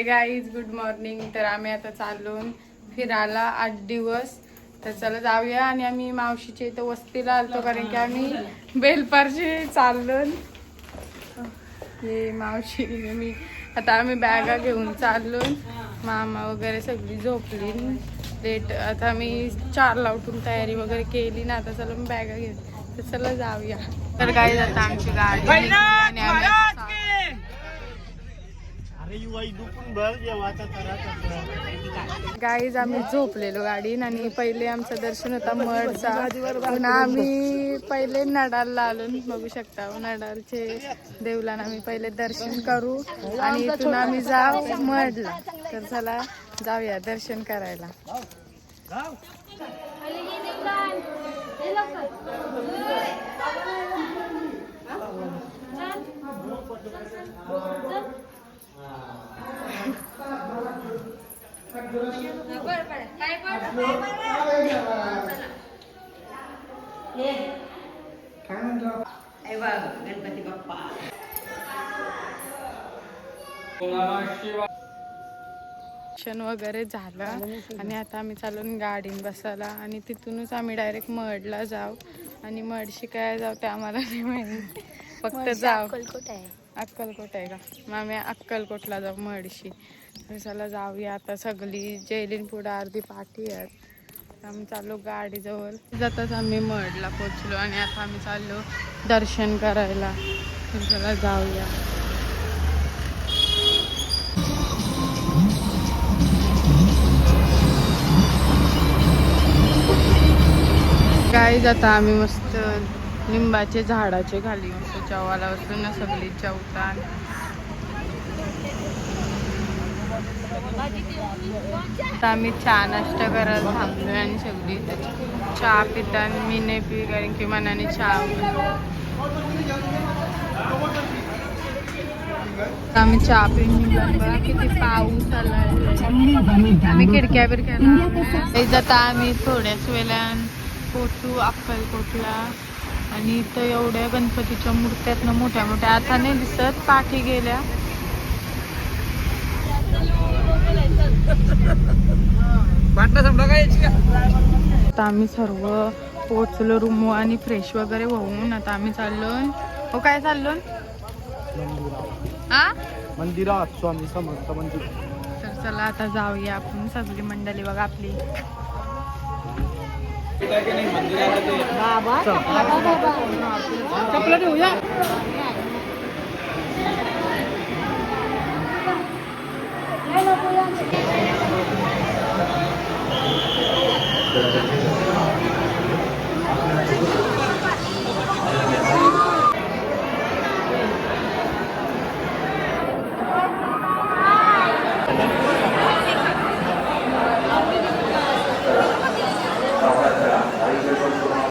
Guys good morning. तर आम्ही आता चाललो फिरायला 8 दिवस. तर चला जाऊया. आणि आम्ही मावशीच्या इथं वस्तीला आलतो कारण की आम्ही बेलपारशी चाललो. हे मावशी मी आता आम्ही बॅगा घेऊन चाललो. मामा वगैरे सगळी झोपली लेट. आता मी 4ला उठून तयारी वगैरे केली ना. आता चला मी बॅगा घेऊन तर चला जाऊया. तर गाईज आता आमची गाडी गाईज आम्ही झोपलेलो गाडीन. आणि पहिले आमचं दर्शन होता मठचा. पुन्हा आम्ही पहिले नडालला आलो. बघू शकता नडालचे देवलान आम्ही पहिले दर्शन करू आणि इथून आम्ही जाऊ मठला. तर चला जाऊया दर्शन करायला. गणपती बाप्पा दर्शन वगैरे झालं आणि आता आम्ही चालून गाडीन बसायला. आणि तिथूनच आम्ही डायरेक्ट मडला जाऊ. आणि मडशी काय जाऊ ते आम्हाला नाही माहिती. फक्त जाऊ. अक्कलकोट आहे का? मग आम्ही अक्कलकोटला जाऊ मडशी. तर चला जाऊया. आता सगळी जैलीन पुढं अर्धी पाठी आहेत. आम्ही चाललो गाडीजवळ. जाताच आम्ही मडला पोचलो आणि आता आम्ही चाललो दर्शन करायला. तर चला जाऊया. गाईज आता आम्ही मस्त लिंबाचे झाडाचे खाली मस्त चवाला बसून ना सगळी चवतान. आता आम्ही चहा नाश्ता करायला थांबलोय आणि सगळी चहा पितान. मी नाही पी कारण की मनाने चहा. आम्ही चहा पिऊन बघा किती पाऊस आलाय. आम्ही खिडक्या बिडक्याला जाता. आम्ही थोड्याच वेळान पोचू अक्कलकोटला. आणि इथं एवढ्या गणपतीच्या मूर्त्यात ना मोठ्या मोठ्या आता नाही दिसत पाठी गेल्या. आता आम्ही सर्व पोचलो रूम आणि फ्रेश वगैरे होऊन आता आम्ही चाललो. हो काय चाललो मंदिरात स्वामी समर्थ मंदिर. तर चला आता जाऊया आपण सगळी मंडळी बघा आपली. चपला ठेवूया.